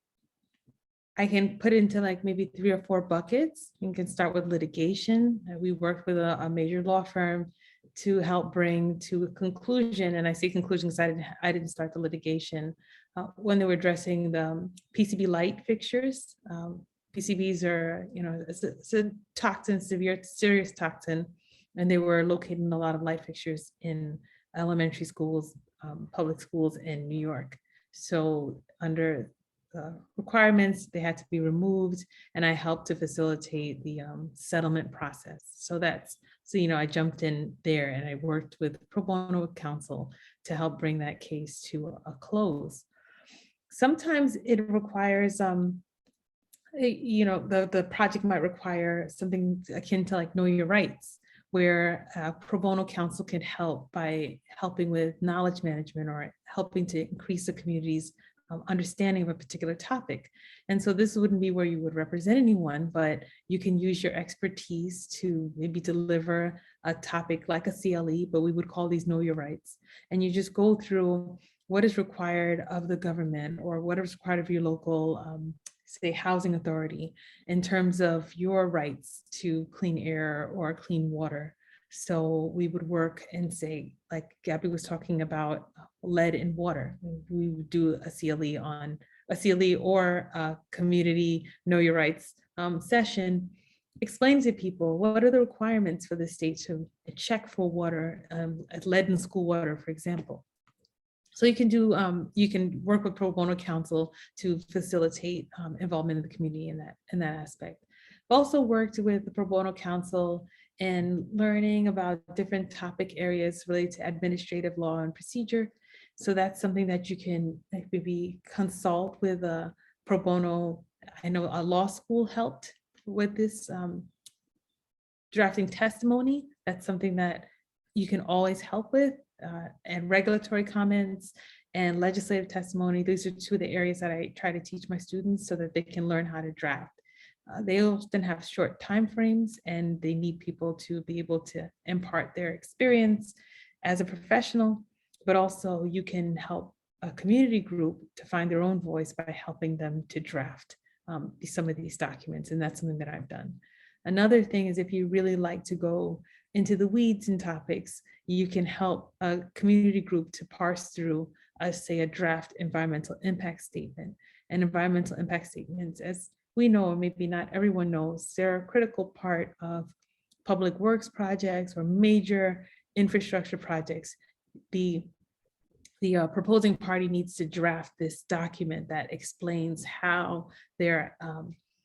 [SPEAKER 5] I can put into like maybe 3 or 4 buckets. You can start with litigation. We worked with a major law firm to help bring to a conclusion, and I say conclusion because I didn't start the litigation, when they were addressing the PCB light fixtures. PCBs are, it's a toxin, serious toxin, and they were located in a lot of light fixtures in elementary schools, public schools in New York. So under requirements, they had to be removed, and I helped to facilitate the settlement process. So I jumped in there and I worked with pro bono counsel to help bring that case to a close. Sometimes it requires, the project might require something akin to like know your rights, where pro bono counsel can help by helping with knowledge management or helping to increase the community's understanding of a particular topic. And so this wouldn't be where you would represent anyone, but you can use your expertise to maybe deliver a topic like a CLE, but we would call these know your rights. And you just go through what is required of the government or what is required of your local, say, housing authority in terms of your rights to clean air or clean water. So we would work and say, like Gabby was talking about lead in water. We would do a CLE or a community know your rights session, explain to people what are the requirements for the state to check for water, lead in school water, for example. So you can work with pro bono counsel to facilitate involvement in the community in that aspect. I've also worked with the pro bono counsel in learning about different topic areas related to administrative law and procedure. So that's something that you can maybe consult with a pro bono. I know a law school helped with this drafting testimony. That's something that you can always help with. And regulatory comments and legislative testimony. These are 2 of the areas that I try to teach my students so that they can learn how to draft. They often have short time frames and they need people to be able to impart their experience as a professional, but also you can help a community group to find their own voice by helping them to draft some of these documents. And that's something that I've done. Another thing is if you really like to go into the weeds and topics, you can help a community group to parse through, say, a draft environmental impact statement. And environmental impact statements, as we know, or maybe not everyone knows, they're a critical part of public works projects or major infrastructure projects. The proposing party needs to draft this document that explains how their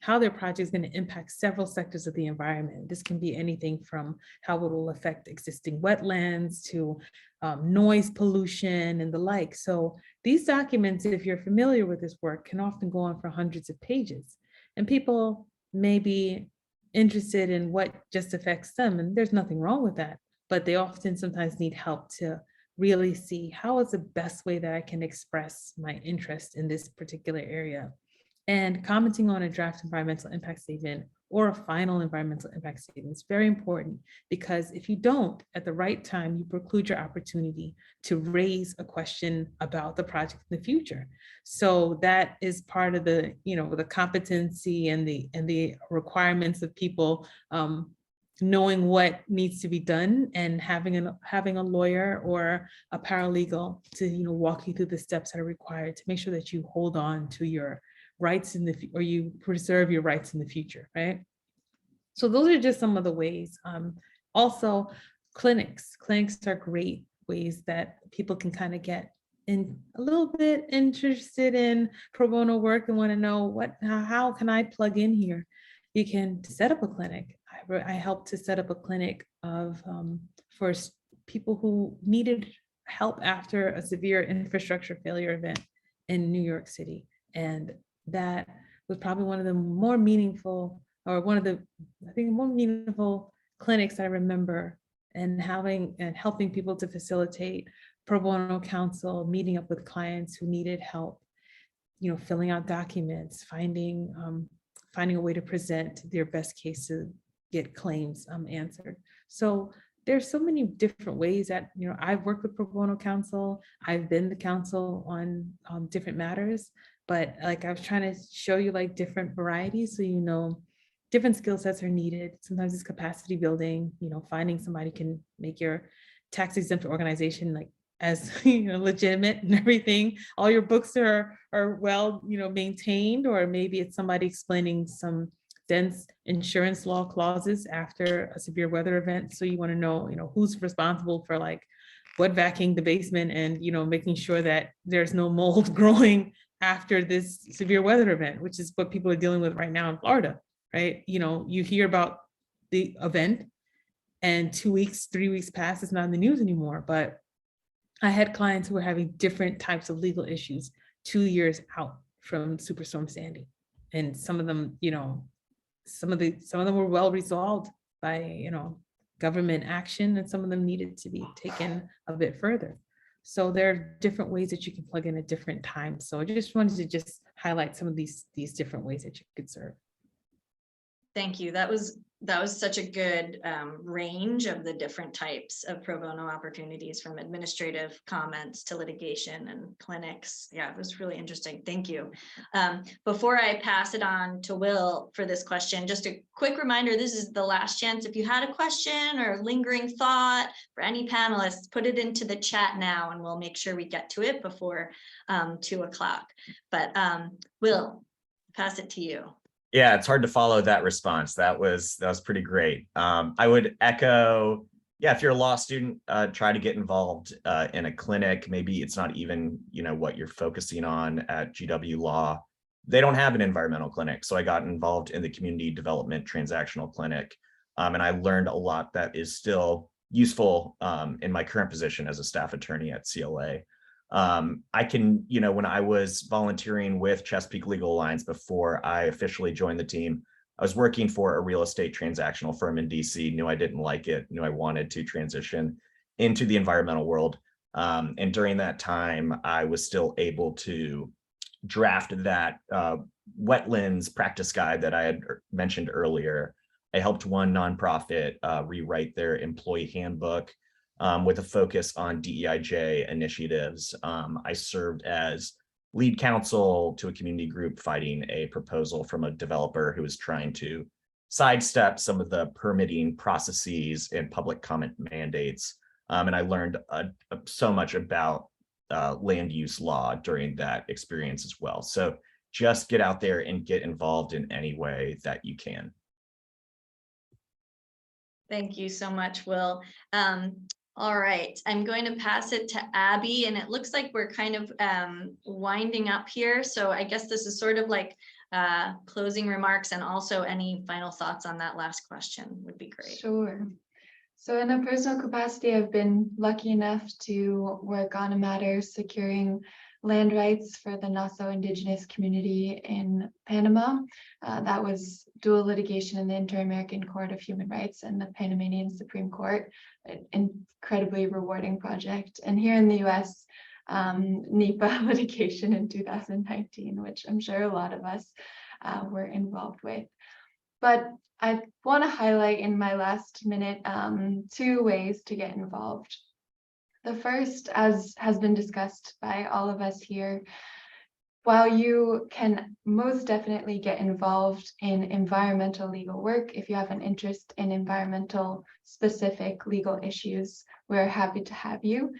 [SPEAKER 5] project is going to impact several sectors of the environment. This can be anything from how it will affect existing wetlands to noise pollution and the like. So these documents, if you're familiar with this work, can often go on for hundreds of pages. And people may be interested in what just affects them, and there's nothing wrong with that, but they often sometimes need help to really see how is the best way that I can express my interest in this particular area. And commenting on a draft environmental impact statement or a final environmental impact statement is very important, because if you don't at the right time, you preclude your opportunity to raise a question about the project in the future. So that is part of the, the competency and the requirements of people knowing what needs to be done and having a lawyer or a paralegal to walk you through the steps that are required to make sure that you hold on to your rights or you preserve your rights in the future, right? So those are just some of the ways. Also, clinics are great ways that people can kind of get in a little bit interested in pro bono work and want to know how can I plug in here? You can set up a clinic. I helped to set up a clinic for people who needed help after a severe infrastructure failure event in New York City. And that was probably one of the more meaningful, or one of the, I think, more meaningful clinics I remember, and helping people to facilitate pro bono counsel, meeting up with clients who needed help, filling out documents, finding a way to present their best case to get claims answered. So there's so many different ways that, I've worked with pro bono counsel. I've been the counsel on different matters, but like I was trying to show you like different varieties, so different skill sets are needed. Sometimes it's capacity building, finding somebody can make your tax exempt organization like as legitimate and everything. All your books are well, maintained, or maybe it's somebody explaining some dense insurance law clauses after a severe weather event. So you want to know, who's responsible for like wet vacuuming the basement and, making sure that there's no mold growing after this severe weather event, which is what people are dealing with right now in Florida, right? You hear about the event and 2 weeks, 3 weeks pass, it's not in the news anymore. But I had clients who were having different types of legal issues 2 years out from Superstorm Sandy. And some of them, some of them were well resolved by, government action, and some of them needed to be taken a bit further. So there are different ways that you can plug in at different times. So I just wanted to just highlight some of these different ways that you could serve.
[SPEAKER 2] Thank you. That was such a good range of the different types of pro bono opportunities, from administrative comments to litigation and clinics. Yeah, it was really interesting. Thank you. Before I pass it on to Will for this question, just a quick reminder, this is the last chance. If you had a question or lingering thought for any panelists, put it into the chat now and we'll make sure we get to it before 2 o'clock. But Will, pass it to you.
[SPEAKER 4] Yeah, it's hard to follow that response. That was pretty great. I would echo, yeah, if you're a law student, try to get involved in a clinic. Maybe it's not even, what you're focusing on at GW Law. They don't have an environmental clinic. So I got involved in the community development transactional clinic. And I learned a lot that is still useful in my current position as a staff attorney at CLA. I can, when I was volunteering with Chesapeake Legal Alliance before I officially joined the team, I was working for a real estate transactional firm in DC, knew I didn't like it, knew I wanted to transition into the environmental world. And during that time, I was still able to draft that wetlands practice guide that I had mentioned earlier. I helped one nonprofit rewrite their employee handbook. With a focus on DEIJ initiatives. I served as lead counsel to a community group fighting a proposal from a developer who was trying to sidestep some of the permitting processes and public comment mandates. And I learned so much about land use law during that experience as well. So just get out there and get involved in any way that you can.
[SPEAKER 2] Thank you so much, Will. All right, I'm going to pass it to Abby, and it looks like we're kind of winding up here. So I guess this is sort of like closing remarks, and also any final thoughts on that last question would be great.
[SPEAKER 3] Sure. So in a personal capacity, I've been lucky enough to work on a matter securing land rights for the Nassau Indigenous community in Panama. That was dual litigation in the Inter-American Court of Human Rights and the Panamanian Supreme Court. An incredibly rewarding project. And here in the US, NEPA litigation in 2019, which I'm sure a lot of us were involved with. But I want to highlight in my last minute 2 ways to get involved. The first, as has been discussed by all of us here, while you can most definitely get involved in environmental legal work, if you have an interest in environmental specific legal issues, we're happy to have you.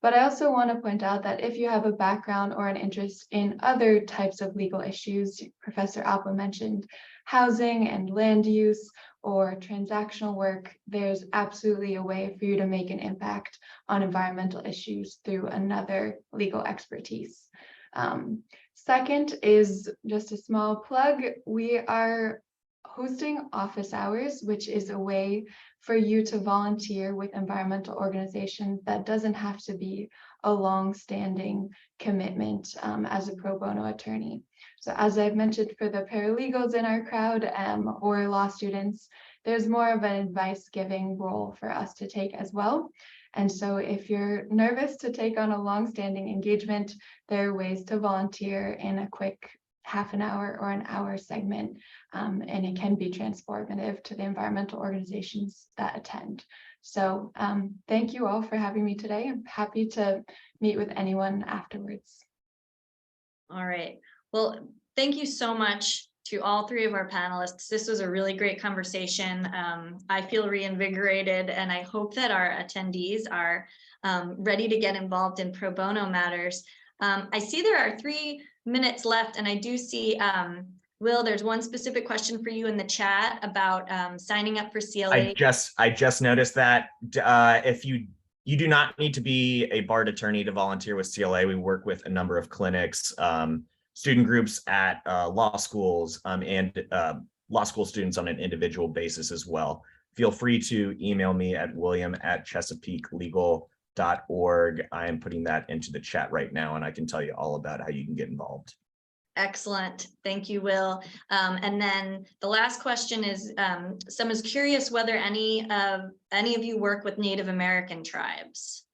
[SPEAKER 3] But I also want to point out that if you have a background or an interest in other types of legal issues, Professor Alpa mentioned housing and land use or transactional work, there's absolutely a way for you to make an impact on environmental issues through another legal expertise. Second is just a small plug. We are hosting office hours, which is a way for you to volunteer with environmental organizations that doesn't have to be a long-standing commitment as a pro bono attorney. So as I've mentioned, for the paralegals in our crowd or law students, there's more of an advice-giving role for us to take as well. And so if you're nervous to take on a long-standing engagement, there are ways to volunteer in a quick half an hour or an hour segment, and it can be transformative to the environmental organizations that attend. So thank you all for having me today. I'm happy to meet with anyone afterwards.
[SPEAKER 2] All right. Well, thank you so much to all three of our panelists. This was a really great conversation. I feel reinvigorated, and I hope that our attendees are ready to get involved in pro bono matters. I see there are 3 minutes left, and I do see, Will, there's one specific question for you in the chat about signing up for CLA.
[SPEAKER 4] I just noticed that if you do not need to be a BARD attorney to volunteer with CLA. We work with a number of clinics, student groups at law schools, and law school students on an individual basis as well. Feel free to email me at william@chesapeakelegal.org. I am putting that into the chat right now, and I can tell you all about how you can get involved.
[SPEAKER 2] Excellent. Thank you, Will. And then the last question is, someone's curious whether any of you work with Native American tribes.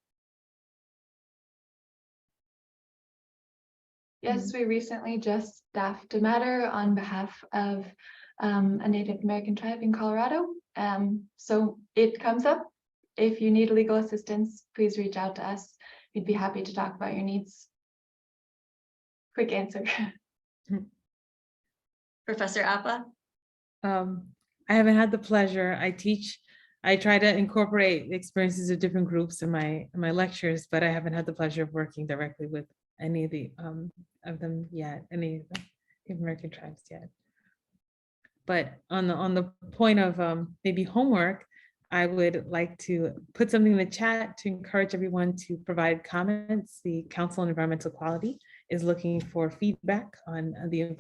[SPEAKER 3] Yes, we recently just staffed a matter on behalf of a Native American tribe in Colorado. So it comes up. If you need legal assistance, please reach out to us. We'd be happy to talk about your needs. Quick answer.
[SPEAKER 2] Professor Appa?
[SPEAKER 5] I haven't had the pleasure. I try to incorporate the experiences of different groups in my lectures, but I haven't had the pleasure of working directly with any of them yet, any of the Native American tribes yet. But on the point of maybe homework, I would like to put something in the chat to encourage everyone to provide comments. The Council on Environmental Quality is looking for feedback on the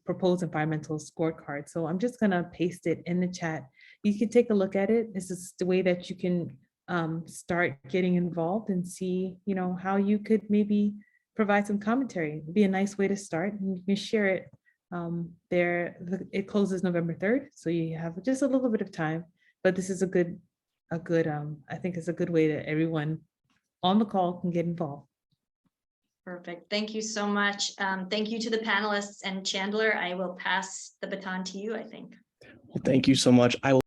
[SPEAKER 5] proposed environmental scorecard. So I'm just gonna paste it in the chat. You can take a look at it. This is the way that you can start getting involved and see, how you could maybe provide some commentary. It'd be a nice way to start, and you can share it it closes November 3rd. So you have just a little bit of time, but this is I think it's a good way that everyone on the call can get involved.
[SPEAKER 2] Perfect. Thank you so much. Thank you to the panelists, and Chandler, I will pass the baton to you, I think.
[SPEAKER 6] Well, thank you so much. I will